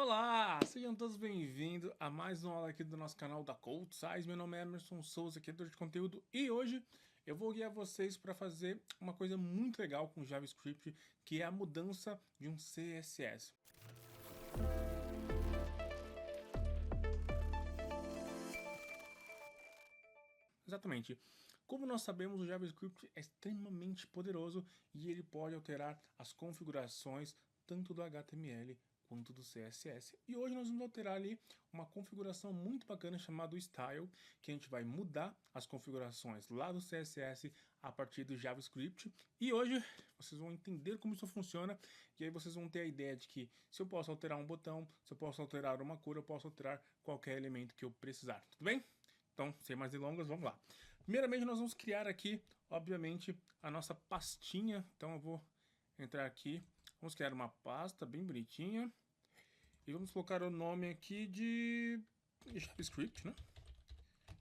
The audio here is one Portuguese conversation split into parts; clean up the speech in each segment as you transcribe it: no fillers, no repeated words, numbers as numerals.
Olá, sejam todos bem-vindos a mais uma aula aqui do nosso canal da Code Size. Meu nome é Emerson Souza, criador de conteúdo, e hoje eu vou guiar vocês para fazer uma coisa muito legal com JavaScript, que é a mudança de um CSS. Exatamente. Como nós sabemos, o JavaScript é extremamente poderoso e ele pode alterar as configurações tanto do HTML quanto do CSS. E hoje nós vamos alterar ali uma configuração muito bacana chamada Style, que a gente vai mudar as configurações lá do CSS a partir do JavaScript. E hoje vocês vão entender como isso funciona e aí vocês vão ter a ideia de que se eu posso alterar um botão, se eu posso alterar uma cor, eu posso alterar qualquer elemento que eu precisar. Tudo bem? Então, sem mais delongas, vamos lá. Primeiramente, nós vamos criar aqui, obviamente, a nossa pastinha. Então, eu vou entrar aqui. Vamos criar uma pasta bem bonitinha. E vamos colocar o nome aqui de JavaScript, né?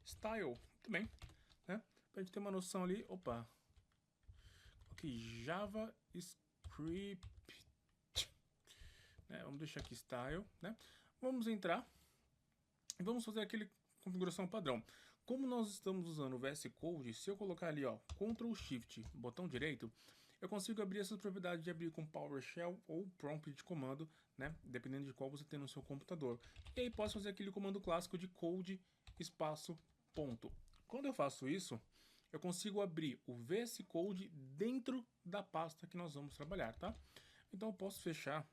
Style, muito bem. Né? Pra gente ter uma noção ali. Opa. Ok, JavaScript. Vamos deixar aqui Style, né? Vamos entrar. E vamos fazer aquele configuração padrão. Como nós estamos usando o VS Code, se eu colocar ali, ó, Ctrl Shift, botão direito, eu consigo abrir essas propriedades de abrir com PowerShell ou prompt de comando, né, dependendo de qual você tem no seu computador. E aí posso fazer aquele comando clássico de code espaço ponto. Quando eu faço isso, eu consigo abrir o VS Code dentro da pasta que nós vamos trabalhar, tá? Então eu posso fechar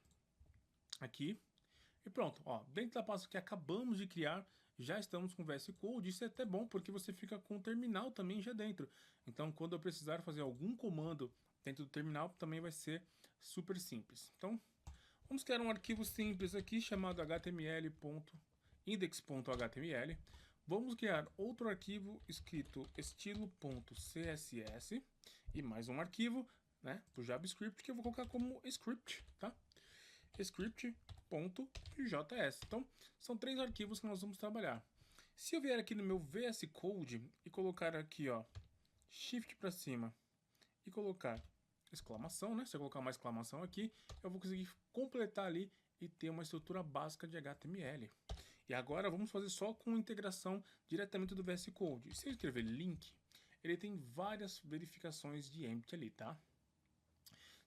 aqui. E pronto, ó, dentro da pasta que acabamos de criar, já estamos com o VS Code. Isso é até bom, porque você fica com o terminal também já dentro. Então, quando eu precisar fazer algum comando dentro do terminal, também vai ser super simples. Então, vamos criar um arquivo simples aqui, chamado html.index.html. Vamos criar outro arquivo escrito estilo.css e mais um arquivo, né, do JavaScript, que eu vou colocar como script, tá? script.js. Então, são três arquivos que nós vamos trabalhar. Se eu vier aqui no meu VS Code e colocar aqui, ó, Shift para cima e colocar exclamação, né? Se eu colocar uma exclamação aqui, eu vou conseguir completar ali e ter uma estrutura básica de HTML. E agora vamos fazer só com integração diretamente do VS Code. Se eu escrever link, ele tem várias verificações de empty ali, tá?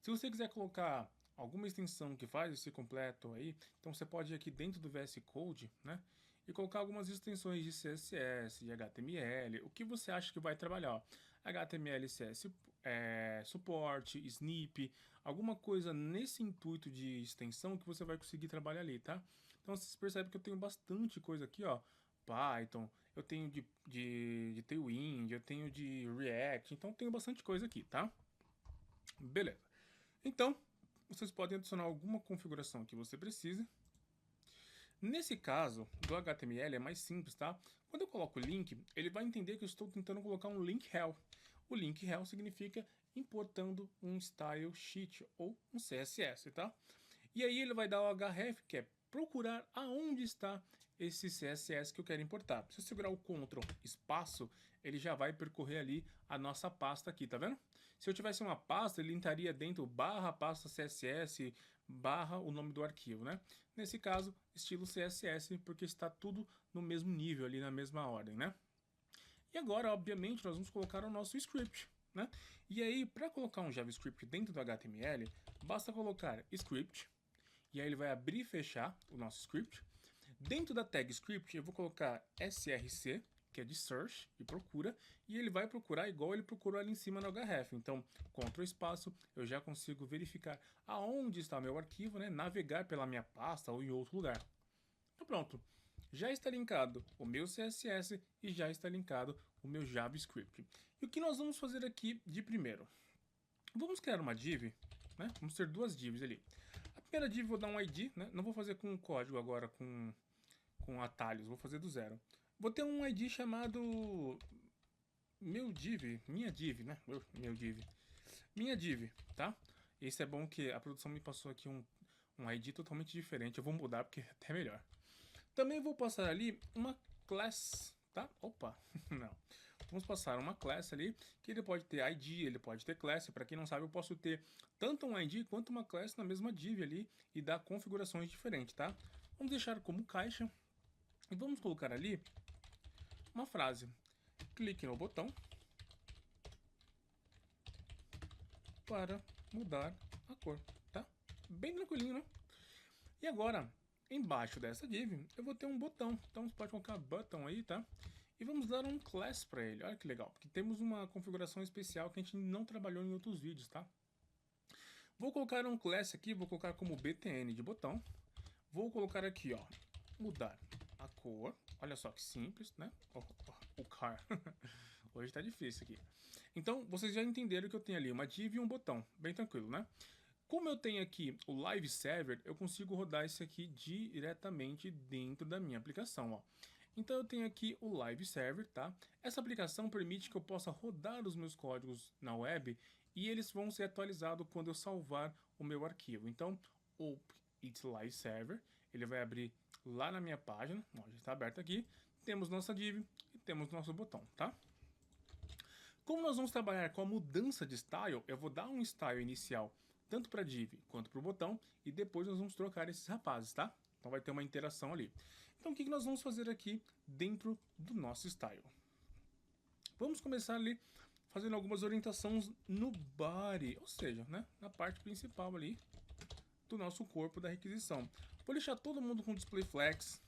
Se você quiser colocar alguma extensão que faz esse completo aí, então você pode ir aqui dentro do VS Code, né, e colocar algumas extensões de CSS, de HTML, o que você acha que vai trabalhar, ó. HTML, CSS, suporte, snip, alguma coisa nesse intuito de extensão que você vai conseguir trabalhar ali, tá? Então vocês percebem que eu tenho bastante coisa aqui, ó, Python, eu tenho de Tailwind, eu tenho de React, então tenho bastante coisa aqui, tá? Beleza. Então, vocês podem adicionar alguma configuração que você precise. Nesse caso, do HTML é mais simples, tá? Quando eu coloco o link, ele vai entender que eu estou tentando colocar um link rel. O link rel significa importando um style sheet ou um CSS, tá? E aí ele vai dar o href, que é procurar aonde está esse CSS que eu quero importar. Se eu segurar o Ctrl espaço, ele já vai percorrer ali a nossa pasta aqui, tá vendo? Se eu tivesse uma pasta, ele estaria dentro barra pasta CSS barra o nome do arquivo, né? Nesse caso, estilo CSS, porque está tudo no mesmo nível ali, na mesma ordem, né? E agora, obviamente, nós vamos colocar o nosso script, né? E aí, para colocar um JavaScript dentro do HTML, basta colocar script, e aí ele vai abrir e fechar o nosso script. Dentro da tag script eu vou colocar src, que é de search, de procura, e ele vai procurar igual ele procurou ali em cima no href. Então, Ctrl espaço, eu já consigo verificar aonde está meu arquivo, né? Navegar pela minha pasta ou em outro lugar. Então pronto, já está linkado o meu CSS e já está linkado o meu JavaScript. E o que nós vamos fazer aqui de primeiro? Vamos criar uma div, né? Vamos ter duas divs ali. A primeira div eu vou dar um ID, né? Não vou fazer com código agora, com atalhos, vou fazer do zero. Vou ter um ID chamado meu div, minha div, né? Meu div. Minha div, tá? Esse é bom que a produção me passou aqui um ID totalmente diferente. Eu vou mudar porque é até melhor. Também vou passar ali uma class, tá? Opa, não. Vamos passar uma class ali, que ele pode ter ID, ele pode ter class. Para quem não sabe, eu posso ter tanto um ID quanto uma class na mesma div ali e dar configurações diferentes, tá? Vamos deixar como caixa e vamos colocar ali uma frase. Clique no botão para mudar a cor, tá? Bem tranquilinho, né? E agora, embaixo dessa div, eu vou ter um botão. Então você pode colocar button aí, tá? E vamos dar um class para ele. Olha que legal, porque temos uma configuração especial que a gente não trabalhou em outros vídeos, tá? Vou colocar um class aqui, vou colocar como btn de botão. Vou colocar aqui, ó, mudar a cor. Olha só que simples, né? O car. Hoje tá difícil aqui. Então, vocês já entenderam que eu tenho ali uma div e um botão. Bem tranquilo, né? Como eu tenho aqui o Live Server, eu consigo rodar isso aqui diretamente dentro da minha aplicação, ó. Então eu tenho aqui o Live Server, tá? Essa aplicação permite que eu possa rodar os meus códigos na web e eles vão ser atualizados quando eu salvar o meu arquivo. Então, o It's Live Server, ele vai abrir lá na minha página, ó, já está aberto aqui. Temos nossa div e temos nosso botão, tá? Como nós vamos trabalhar com a mudança de style, eu vou dar um style inicial tanto para a div quanto para o botão e depois nós vamos trocar esses rapazes, tá? Então vai ter uma interação ali. Então o que nós vamos fazer aqui dentro do nosso style? Vamos começar ali fazendo algumas orientações no body, ou seja, né, na parte principal ali do nosso corpo da requisição. Vou deixar todo mundo com display flex.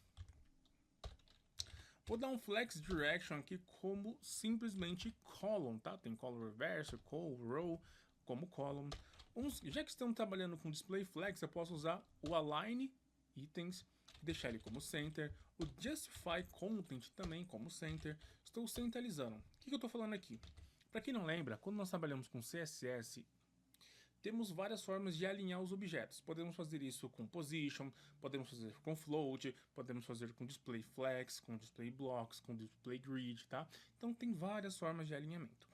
Vou dar um flex direction aqui como simplesmente column, tá? Tem column reverse, call, row, como column. Já que estamos trabalhando com display flex, eu posso usar o align itens, deixar ele como center, o justify content também como center. Estou centralizando. O que eu estou falando aqui? Para quem não lembra, quando nós trabalhamos com CSS, temos várias formas de alinhar os objetos. Podemos fazer isso com position, podemos fazer com float, podemos fazer com display flex, com display blocks, com display grid, tá? Então tem várias formas de alinhamento.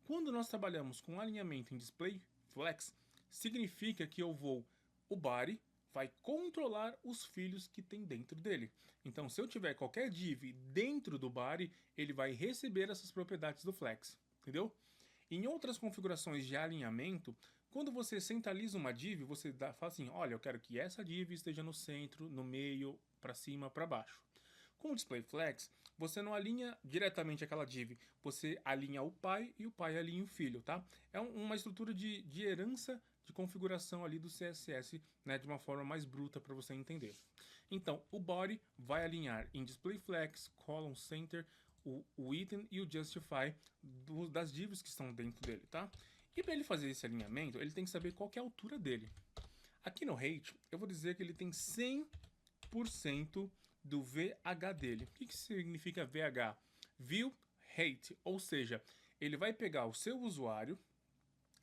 Quando nós trabalhamos com alinhamento em display flex, significa que o body vai controlar os filhos que tem dentro dele. Então, se eu tiver qualquer div dentro do body, ele vai receber essas propriedades do flex, entendeu? Em outras configurações de alinhamento, quando você centraliza uma div, você fala assim, olha, eu quero que essa div esteja no centro, no meio, para cima, para baixo. Com o display flex, você não alinha diretamente aquela div, você alinha o pai e o pai alinha o filho, tá? É uma estrutura de herança de configuração ali do CSS, né, de uma forma mais bruta para você entender. Então, o body vai alinhar em display flex, column center, o item e o justify das divs que estão dentro dele, tá? E para ele fazer esse alinhamento, ele tem que saber qual que é a altura dele. Aqui no height, eu vou dizer que ele tem 100% do VH dele. O que significa VH? View Height, ou seja, ele vai pegar o seu usuário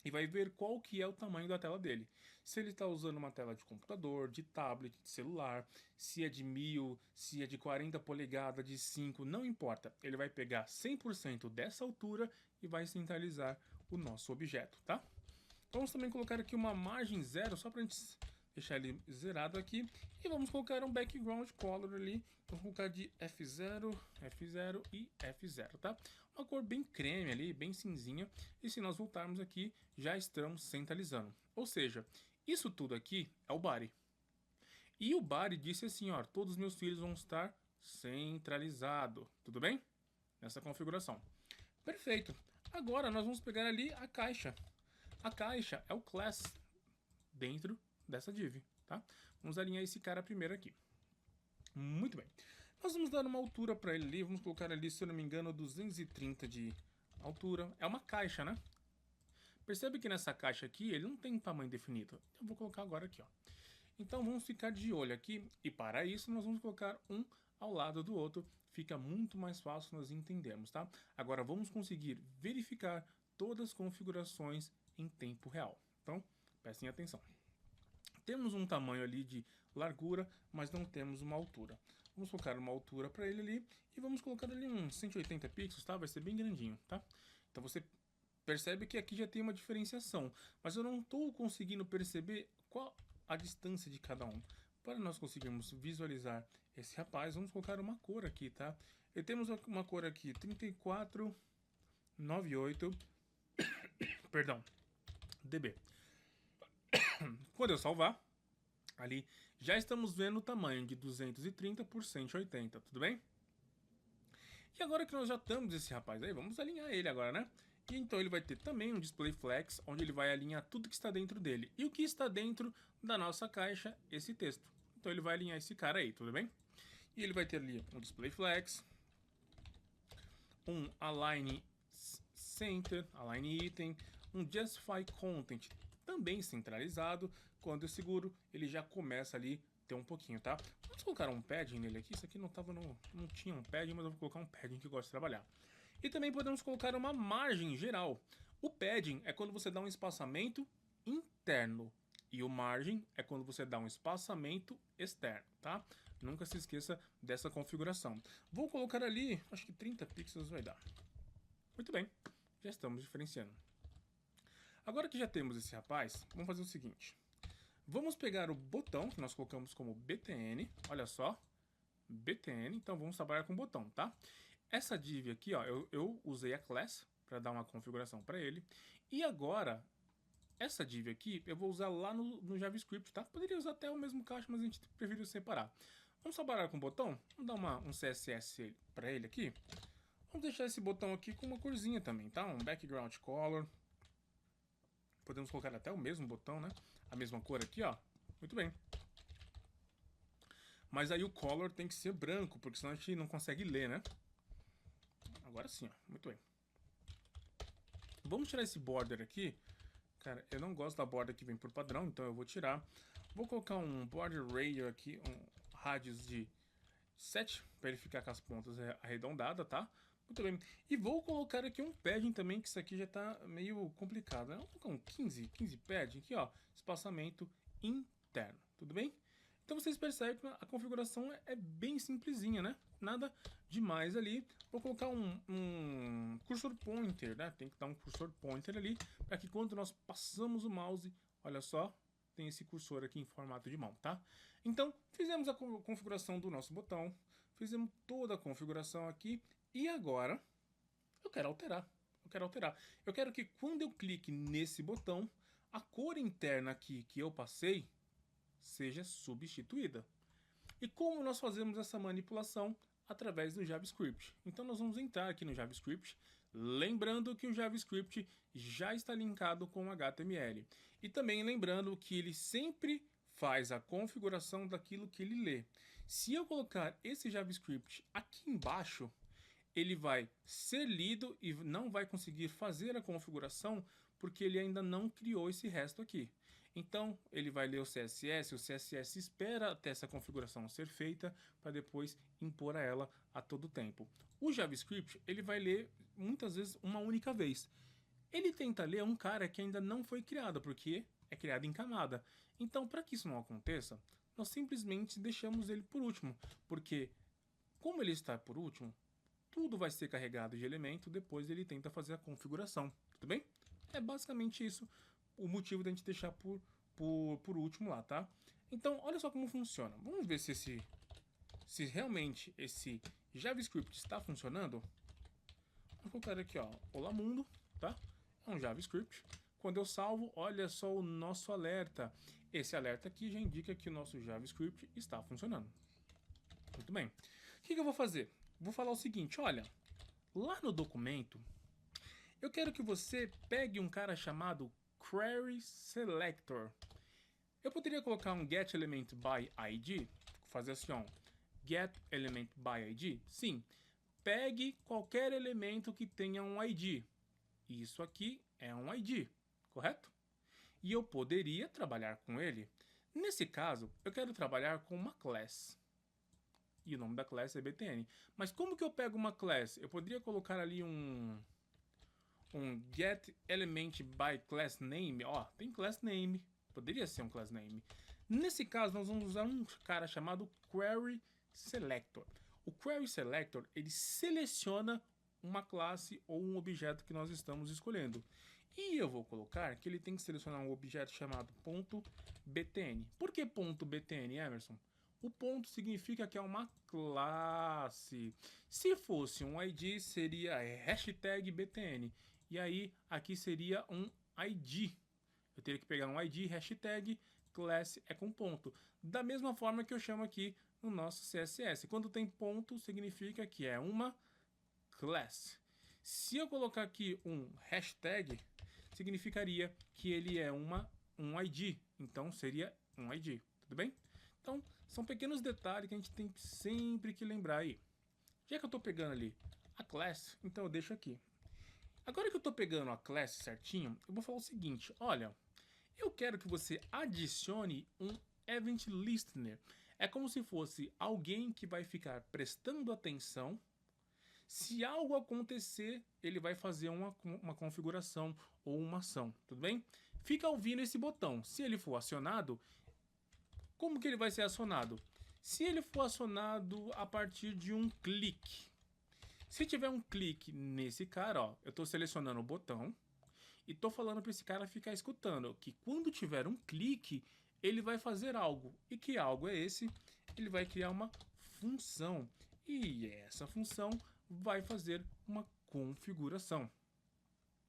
e vai ver qual que é o tamanho da tela dele. Se ele está usando uma tela de computador, de tablet, de celular, se é de 1000, se é de 40 polegadas, de 5, não importa. Ele vai pegar 100% dessa altura e vai centralizar o nosso objeto, tá? Vamos também colocar aqui uma margem zero, só para a gente deixar ele zerado aqui. E vamos colocar um background color ali. Vamos colocar de F0, F0 e F0, tá? Uma cor bem creme ali, bem cinzinha. E se nós voltarmos aqui, já estamos centralizando. Ou seja, isso tudo aqui é o body. E o body disse assim, ó, todos os meus filhos vão estar centralizados. Tudo bem? Nessa configuração. Perfeito. Agora nós vamos pegar ali a caixa. A caixa é o class dentro dessa div, tá? Vamos alinhar esse cara primeiro aqui. Muito bem. Nós vamos dar uma altura para ele ali, vamos colocar ali, se eu não me engano, 230 de altura. É uma caixa, né? Percebe que nessa caixa aqui, ele não tem tamanho definido. Eu vou colocar agora aqui, ó. Então vamos ficar de olho aqui e para isso nós vamos colocar um ao lado do outro. Fica muito mais fácil nós entendermos, tá? Agora vamos conseguir verificar todas as configurações em tempo real. Então, prestem atenção. Temos um tamanho ali de largura, mas não temos uma altura. Vamos colocar uma altura para ele ali e vamos colocar ali uns 180 pixels, tá? Vai ser bem grandinho, tá? Então você percebe que aqui já tem uma diferenciação, mas eu não estou conseguindo perceber qual a distância de cada um. Para nós conseguirmos visualizar esse rapaz, vamos colocar uma cor aqui, tá? E temos uma cor aqui, 3498, perdão, dB. Quando eu salvar, ali Já estamos vendo o tamanho de 230 por 180, tudo bem? E agora que nós já estamos esse rapaz aí, vamos alinhar ele agora, né? E então ele vai ter também um display flex, onde ele vai alinhar tudo que está dentro dele. E o que está dentro da nossa caixa, esse texto. Então ele vai alinhar esse cara aí, tudo bem? E ele vai ter ali um display flex, um align center, align item, um justify content também centralizado. Quando eu seguro, ele já começa ali ter um pouquinho, tá? Vamos colocar um padding nele aqui. Isso aqui não tinha um padding, mas eu vou colocar um padding que eu gosto de trabalhar. E também podemos colocar uma margem geral. O padding é quando você dá um espaçamento interno e o margem é quando você dá um espaçamento externo, tá? Nunca se esqueça dessa configuração. Vou colocar ali, acho que 30 pixels vai dar. Muito bem, já estamos diferenciando. Agora que já temos esse rapaz, vamos fazer o seguinte. Vamos pegar o botão que nós colocamos como BTN, olha só, BTN, então vamos trabalhar com o botão, tá? Essa div aqui, ó, eu usei a class para dar uma configuração para ele. E agora, essa div aqui, eu vou usar lá no JavaScript, tá? Poderia usar até o mesmo caixa, mas a gente preferiu separar. Vamos trabalhar com o botão? Vamos dar um CSS para ele aqui. Vamos deixar esse botão aqui com uma corzinha também, tá? Um background color. Podemos colocar até o mesmo botão, né? A mesma cor aqui, ó. Muito bem. Mas aí o color tem que ser branco, porque senão a gente não consegue ler, né? Agora sim, ó. Muito bem. Vamos tirar esse border aqui. Cara, eu não gosto da borda que vem por padrão, então eu vou tirar. Vou colocar um border radius aqui, um radius de 7, para ele ficar com as pontas arredondadas, tá? Muito bem. E vou colocar aqui um padding também, que isso aqui já tá meio complicado, né? Vou colocar um 15 padding aqui, ó. Espaçamento interno, tudo bem? Então vocês percebem que a configuração é bem simplesinha, né? Nada demais ali. Vou colocar um cursor pointer, né? Tem que dar um cursor pointer ali, para que quando nós passamos o mouse, olha só, tem esse cursor aqui em formato de mão, tá? Então, fizemos a configuração do nosso botão, fizemos toda a configuração aqui, e agora eu quero alterar. Eu quero que quando eu clique nesse botão, a cor interna aqui que eu passei seja substituída. E como nós fazemos essa manipulação? Através do JavaScript. Então nós vamos entrar aqui no JavaScript, lembrando que o JavaScript já está linkado com o HTML. E também lembrando que ele sempre faz a configuração daquilo que ele lê. Se eu colocar esse JavaScript aqui embaixo, ele vai ser lido e não vai conseguir fazer a configuração porque ele ainda não criou esse resto aqui. Então, ele vai ler o CSS espera até essa configuração ser feita para depois impor a ela a todo tempo. O JavaScript, ele vai ler muitas vezes uma única vez. Ele tenta ler um cara que ainda não foi criado, porque é criado em camada. Então, para que isso não aconteça, nós simplesmente deixamos ele por último, porque como ele está por último, tudo vai ser carregado de elemento, depois ele tenta fazer a configuração, tudo bem? É basicamente isso o motivo da gente deixar por último lá, tá? Então, olha só como funciona. Vamos ver se realmente esse JavaScript está funcionando. Vou colocar aqui, ó, Olá Mundo, tá? É um JavaScript. Quando eu salvo, olha só o nosso alerta. Esse alerta aqui já indica que o nosso JavaScript está funcionando. Muito bem. O que eu vou fazer? Vou falar o seguinte, olha, lá no documento, eu quero que você pegue um cara chamado Query Selector. Eu poderia colocar um Get Element by ID, fazer assim, ó, Get Element by ID. Sim, pegue qualquer elemento que tenha um ID. Isso aqui é um ID, correto? E eu poderia trabalhar com ele. Nesse caso, eu quero trabalhar com uma class. E o nome da class é BTN. Mas como que eu pego uma class? Eu poderia colocar ali um get element by class name. Ó, tem class name. Poderia ser um class name. Nesse caso, nós vamos usar um cara chamado Query Selector. O Query Selector, ele seleciona uma classe ou um objeto que nós estamos escolhendo. E eu vou colocar que ele tem que selecionar um objeto chamado .btn. Por que .btn, Emerson? O ponto significa que é uma classe. Se fosse um ID, seria hashtag BTN. E aí, aqui seria um ID. Eu teria que pegar um ID, hashtag, class é com ponto. Da mesma forma que eu chamo aqui no nosso CSS. Quando tem ponto, significa que é uma class. Se eu colocar aqui um hashtag, significaria que ele é um ID. Então, seria um ID. Tudo bem? Então, são pequenos detalhes que a gente tem sempre que lembrar aí. Já que eu estou pegando ali a class, então eu deixo aqui. Agora que eu estou pegando a class certinho, eu vou falar o seguinte. Olha, eu quero que você adicione um event listener. É como se fosse alguém que vai ficar prestando atenção. Se algo acontecer, ele vai fazer uma configuração ou uma ação, tudo bem? Fica ouvindo esse botão. Se ele for acionado, como que ele vai ser acionado? Se ele for acionado a partir de um clique. Se tiver um clique nesse cara, ó, eu estou selecionando o botão e estou falando para esse cara ficar escutando que quando tiver um clique, ele vai fazer algo. E que algo é esse? Ele vai criar uma função. E essa função vai fazer uma configuração.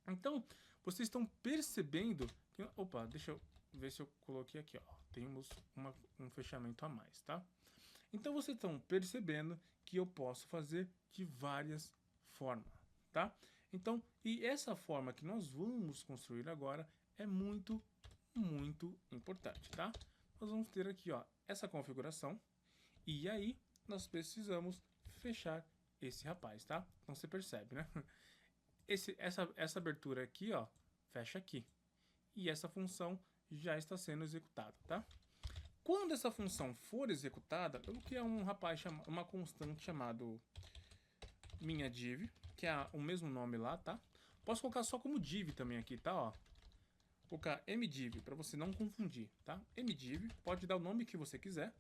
Então, vocês estão percebendo que... Opa, deixa eu ver se eu coloquei aqui, ó. Temos um fechamento a mais, tá? Então, vocês estão percebendo que eu posso fazer de várias formas, tá? Então, e essa forma que nós vamos construir agora é muito importante, tá? Nós vamos ter aqui, ó, essa configuração e aí nós precisamos fechar esse rapaz, tá? Então você percebe, né? Essa abertura aqui, ó, fecha aqui. E essa função já está sendo executada, tá? Quando essa função for executada, eu vou criar uma constante chamado minha div, que é o mesmo nome lá, tá? Posso colocar só como div também aqui, tá? Ó, colocar mdiv para você não confundir, tá? Mdiv, pode dar o nome que você quiser.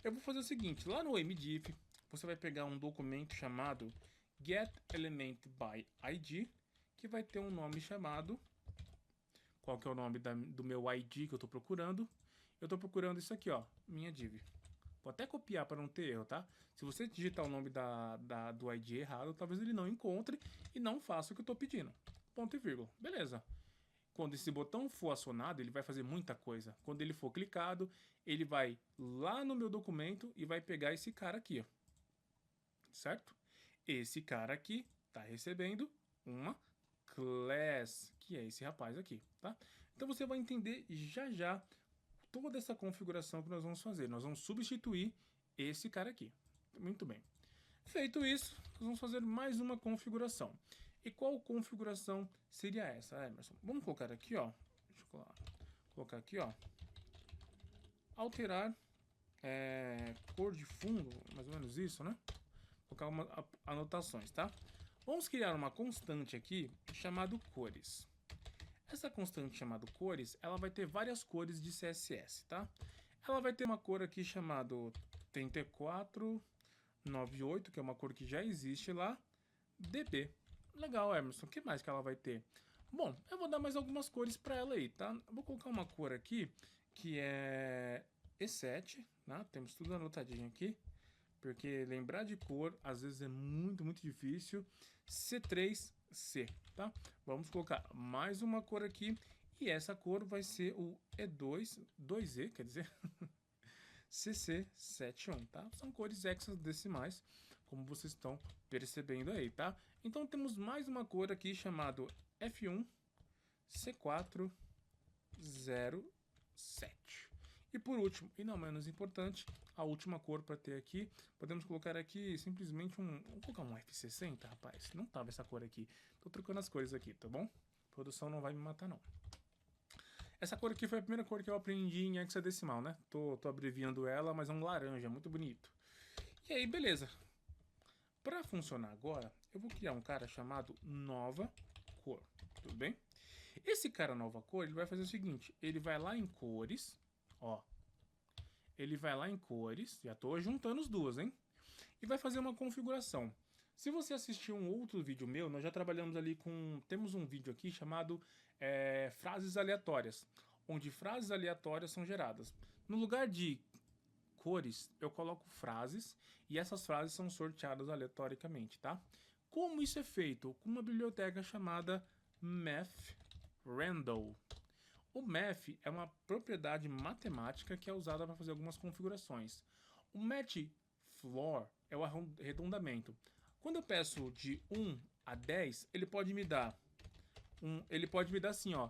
Eu vou fazer o seguinte, lá no mdiv, você vai pegar um documento chamado getElementById, que vai ter um nome chamado... Qual que é o nome do meu ID que eu estou procurando? Eu estou procurando isso aqui, ó, minha div. Vou até copiar para não ter erro, tá? Se você digitar o nome do ID errado, talvez ele não encontre e não faça o que eu estou pedindo. Ponto e vírgula. Beleza. Quando esse botão for acionado, ele vai fazer muita coisa. Quando ele for clicado, ele vai lá no meu documento e vai pegar esse cara aqui, ó. Certo? Esse cara aqui está recebendo uma class, que é esse rapaz aqui, tá? Então você vai entender já toda essa configuração que nós vamos fazer. Nós vamos substituir esse cara aqui. Muito bem. Feito isso, nós vamos fazer mais uma configuração. E qual configuração seria essa, Emerson? Vamos colocar aqui, ó. Deixa eu colocar aqui, ó. Alterar cor de fundo, mais ou menos isso, né? Vou colocar anotações, tá? Vamos criar uma constante aqui chamada cores. Essa constante chamada cores, ela vai ter várias cores de CSS, tá? Ela vai ter uma cor aqui chamada 3498, que é uma cor que já existe lá, DB. Legal, Emerson. O que mais que ela vai ter? Bom, eu vou dar mais algumas cores para ela aí, tá? Eu vou colocar uma cor aqui que é E7, né? Temos tudo anotadinho aqui, porque lembrar de cor às vezes é muito difícil. C3C, tá? Vamos colocar mais uma cor aqui e essa cor vai ser o E2, 2E, quer dizer, CC71, tá? São cores hexadecimais, como vocês estão percebendo aí, tá? Então temos mais uma cor aqui chamado F1 C407. E por último, e não menos importante, a última cor para ter aqui, podemos colocar aqui simplesmente vou colocar um F60, rapaz. Não tava essa cor aqui. Tô trocando as cores aqui, tá bom? A produção não vai me matar, não. Essa cor aqui foi a primeira cor que eu aprendi em hexadecimal, né? Tô abreviando ela, mas é um laranja, muito bonito. E aí, beleza. Para funcionar agora, eu vou criar um cara chamado nova cor, tudo bem? Esse cara nova cor, ele vai fazer o seguinte, ele vai lá em cores, ó. Ele vai lá em cores, já tô juntando os duas, hein? E vai fazer uma configuração. Se você assistiu um outro vídeo meu, nós já trabalhamos ali temos um vídeo aqui chamado frases aleatórias, onde frases aleatórias são geradas. No lugar de cores, eu coloco frases e essas frases são sorteadas aleatoriamente, tá? Como isso é feito? Com uma biblioteca chamada mathrandom. O math é uma propriedade matemática que é usada para fazer algumas configurações. O match floor é o arredondamento. Quando eu peço de 1 a 10, ele pode me dar assim, ó,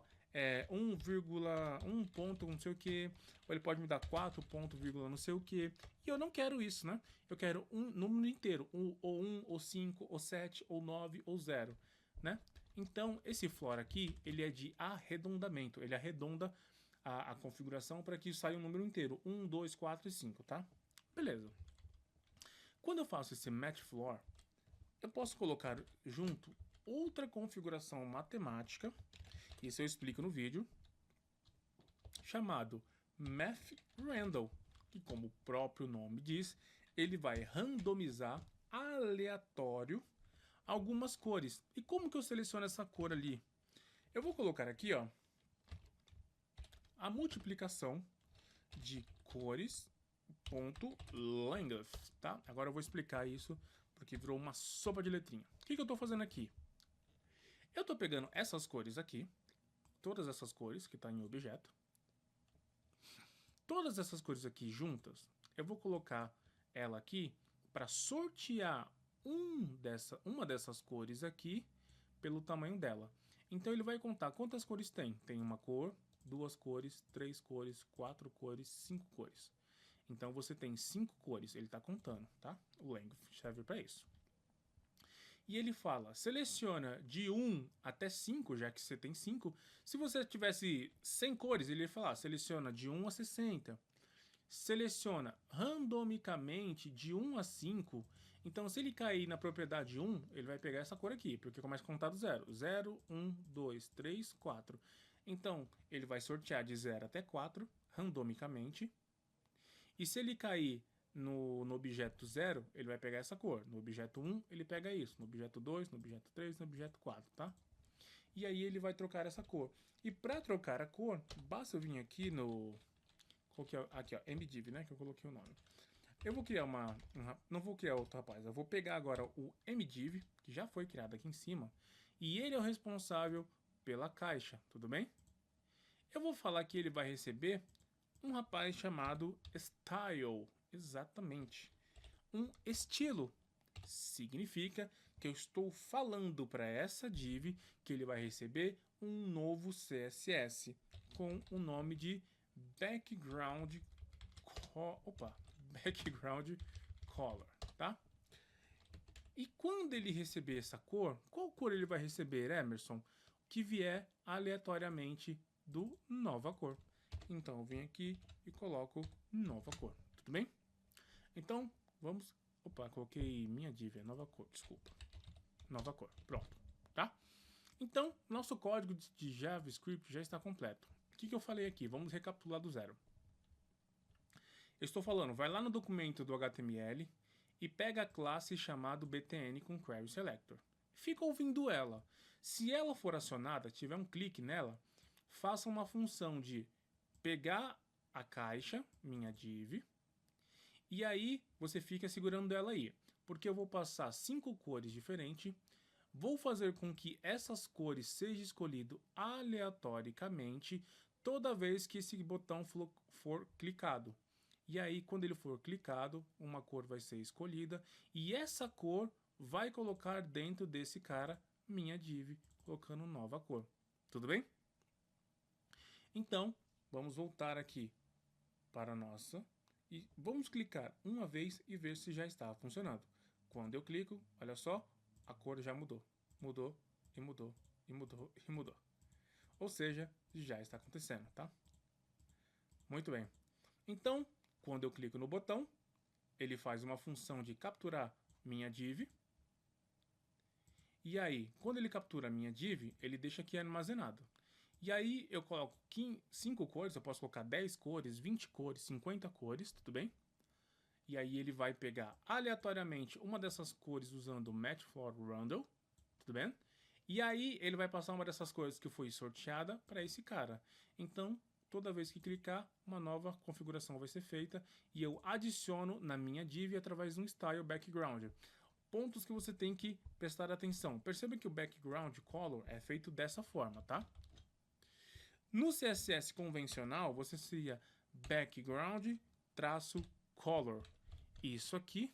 1,1 ponto não sei o que, ou ele pode me dar 4 ponto, não sei o que, e eu não quero isso, né? Eu quero um número inteiro, ou 1, ou 5, ou 7, ou 9, ou 0, né? Então, esse floor aqui, ele é de arredondamento, ele arredonda a configuração para que saia um número inteiro, 1, 2, 4 e 5, tá? Beleza. Quando eu faço esse match floor, eu posso colocar junto outra configuração matemática, isso eu explico no vídeo, chamado mathRandom, que como o próprio nome diz, ele vai randomizar aleatório algumas cores. E como que eu seleciono essa cor ali? Eu vou colocar aqui, ó, a multiplicação de cores ponto length, tá? Agora eu vou explicar isso porque virou uma sopa de letrinha. O que eu estou fazendo aqui? Eu estou pegando essas cores aqui, todas essas cores que estão em objeto, todas essas cores aqui juntas, eu vou colocar ela aqui para sortear uma dessas cores aqui pelo tamanho dela. Então ele vai contar quantas cores tem. Tem uma cor, 2 cores, 3 cores, 4 cores, 5 cores. Então você tem 5 cores, ele está contando, tá? O length serve para isso. E ele fala, seleciona de 1 até 5, já que você tem 5. Se você tivesse 100 cores, ele ia falar, seleciona de 1 a 60. Seleciona randomicamente de 1 a 5. Então, se ele cair na propriedade 1, ele vai pegar essa cor aqui, porque começa a contar do 0. 0, 1, 2, 3, 4. Então, ele vai sortear de 0 até 4, randomicamente. E se ele cair no objeto 0, ele vai pegar essa cor. No objeto 1, ele pega isso. No objeto 2, no objeto 3, no objeto 4, tá? E aí ele vai trocar essa cor. E para trocar a cor, basta eu vir aqui no... Aqui, ó, mdiv, né? Que eu coloquei o nome. Eu vou criar não vou criar outro, rapaz. Eu vou pegar agora o mdiv, que já foi criado aqui em cima. E ele é o responsável pela caixa, tudo bem? Eu vou falar que ele vai receber um rapaz chamado style. Exatamente. Um estilo significa que eu estou falando para essa div que ele vai receber um novo CSS com o nome de background color, tá? E quando ele receber essa cor, qual cor ele vai receber, Emerson? Que vier aleatoriamente do nova cor. Então eu venho aqui e coloco nova cor, tudo bem? Então, vamos... Opa, coloquei minha div, nova cor, desculpa. Nova cor, pronto, tá? Então, nosso código de JavaScript já está completo. O que eu falei aqui? Vamos recapitular do zero. Eu estou falando, vai lá no documento do HTML e pega a classe chamada btn com query selector. Fica ouvindo ela. Se ela for acionada, tiver um clique nela, faça uma função de pegar a caixa, minha div, e aí você fica segurando ela aí, porque eu vou passar 5 cores diferentes, vou fazer com que essas cores sejam escolhidas aleatoriamente toda vez que esse botão for clicado. E aí, quando ele for clicado, uma cor vai ser escolhida e essa cor vai colocar dentro desse cara minha div, colocando nova cor. Tudo bem? Então, vamos voltar aqui para a nossa e vamos clicar uma vez e ver se já está funcionando. Quando eu clico, olha só, a cor já mudou. Mudou, e mudou, e mudou, e mudou. Ou seja, já está acontecendo, tá? Muito bem. Então, quando eu clico no botão, ele faz uma função de capturar minha div. E aí, quando ele captura a minha div, ele deixa aqui armazenado. E aí eu coloco 5 cores, eu posso colocar 10 cores, 20 cores, 50 cores, tudo bem? E aí ele vai pegar aleatoriamente uma dessas cores usando o mathRandom, tudo bem? E aí ele vai passar uma dessas cores que foi sorteada para esse cara. Então, toda vez que clicar, uma nova configuração vai ser feita e eu adiciono na minha div através de um style background. Pontos que você tem que prestar atenção. Perceba que o background color é feito dessa forma, tá? No CSS convencional, você seria background traço color. Isso aqui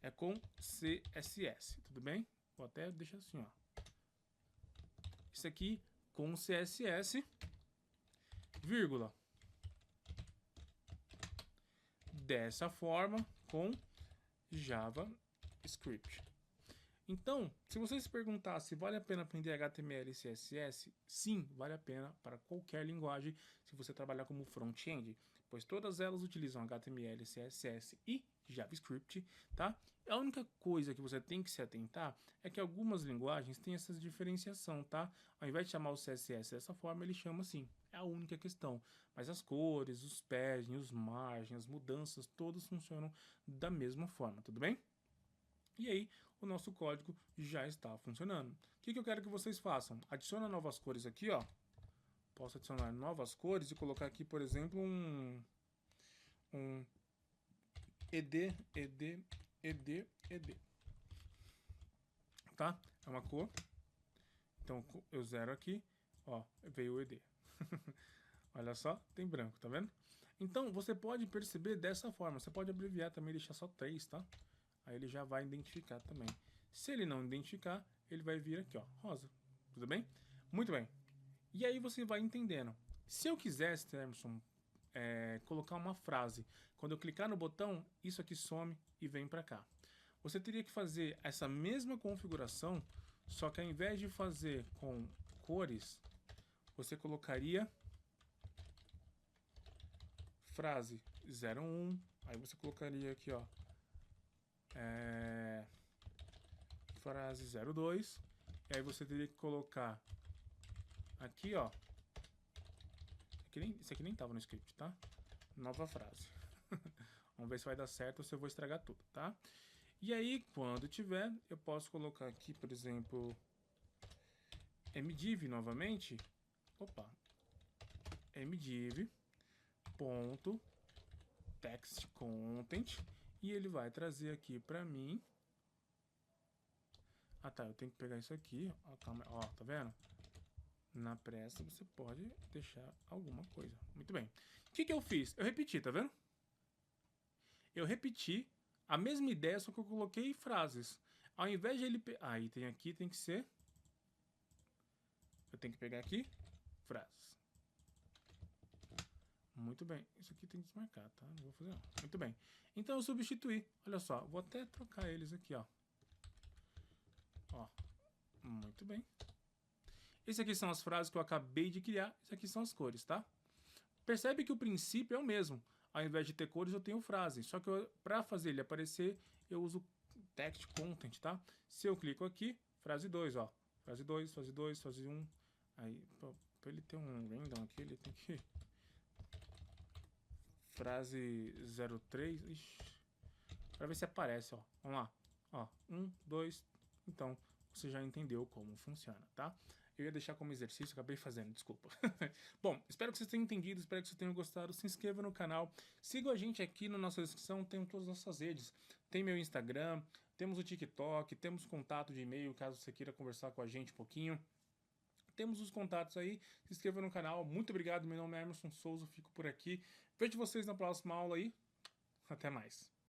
é com CSS, tudo bem? Vou até deixar assim, ó. Isso aqui com CSS, vírgula. Dessa forma, com JavaScript. Então, se você se perguntar se vale a pena aprender HTML e CSS, sim, vale a pena para qualquer linguagem se você trabalhar como front-end, pois todas elas utilizam HTML, CSS e JavaScript, tá? A única coisa que você tem que se atentar é que algumas linguagens têm essa diferenciação, tá? Ao invés de chamar o CSS dessa forma, ele chama assim. É a única questão. Mas as cores, os padding, os margens, as mudanças, todos funcionam da mesma forma, tudo bem? E aí, o nosso código já está funcionando. O que eu quero que vocês façam? Adiciona novas cores aqui, ó. Posso adicionar novas cores e colocar aqui, por exemplo, um ED. Tá? É uma cor. Então, eu zero aqui, ó, veio o ED. Olha só, tem branco, tá vendo? Então, você pode perceber dessa forma. Você pode abreviar também, deixar só 3, tá? Aí ele já vai identificar também. Se ele não identificar, ele vai vir aqui, ó, rosa. Tudo bem? Muito bem. E aí você vai entendendo. Se eu quisesse, Emerson, colocar uma frase, quando eu clicar no botão, isso aqui some e vem para cá. Você teria que fazer essa mesma configuração, só que ao invés de fazer com cores, você colocaria frase 01, aí você colocaria aqui, ó, frase 02, e aí você teria que colocar aqui, ó, isso aqui nem tava no script, tá? Nova frase. Vamos ver se vai dar certo ou se eu vou estragar tudo, tá? E aí, quando tiver, eu posso colocar aqui, por exemplo, mdiv novamente. Opa. Mdiv ponto text content, e ele vai trazer aqui pra mim. Ah, tá, eu tenho que pegar isso aqui, ó, calma, ó, tá vendo? Na pressa você pode deixar alguma coisa. Muito bem. O que eu fiz? Eu repeti, tá vendo? Eu repeti a mesma ideia, só que eu coloquei frases. Ao invés de ele... Aí tem aqui, tem que ser... Eu tenho que pegar aqui, frases. Muito bem. Isso aqui tem que desmarcar, tá? Não vou fazer não. Muito bem. Então eu substituí. Olha só, vou até trocar eles aqui, ó. Ó. Muito bem. Esse aqui são as frases que eu acabei de criar. Esse aqui são as cores, tá? Percebe que o princípio é o mesmo. Ao invés de ter cores, eu tenho frases. Só que para fazer ele aparecer, eu uso text content, tá? Se eu clico aqui, frase 2, ó. Frase 2, frase 2, frase 1. Aí, para ele ter um random aqui, ele tem que... Frase 03. Ixi, para ver se aparece, ó. Vamos lá. Ó, 1, 2. Então, você já entendeu como funciona, tá? Eu ia deixar como exercício, acabei fazendo, desculpa. Bom, espero que vocês tenham entendido, espero que vocês tenham gostado. Se inscreva no canal, siga a gente aqui na nossa descrição, tem todas as nossas redes. Tem meu Instagram, temos o TikTok, temos contato de e-mail, caso você queira conversar com a gente um pouquinho. Temos os contatos aí, se inscreva no canal. Muito obrigado, meu nome é Emerson Souza, fico por aqui. Vejo vocês na próxima aula aí. Até mais.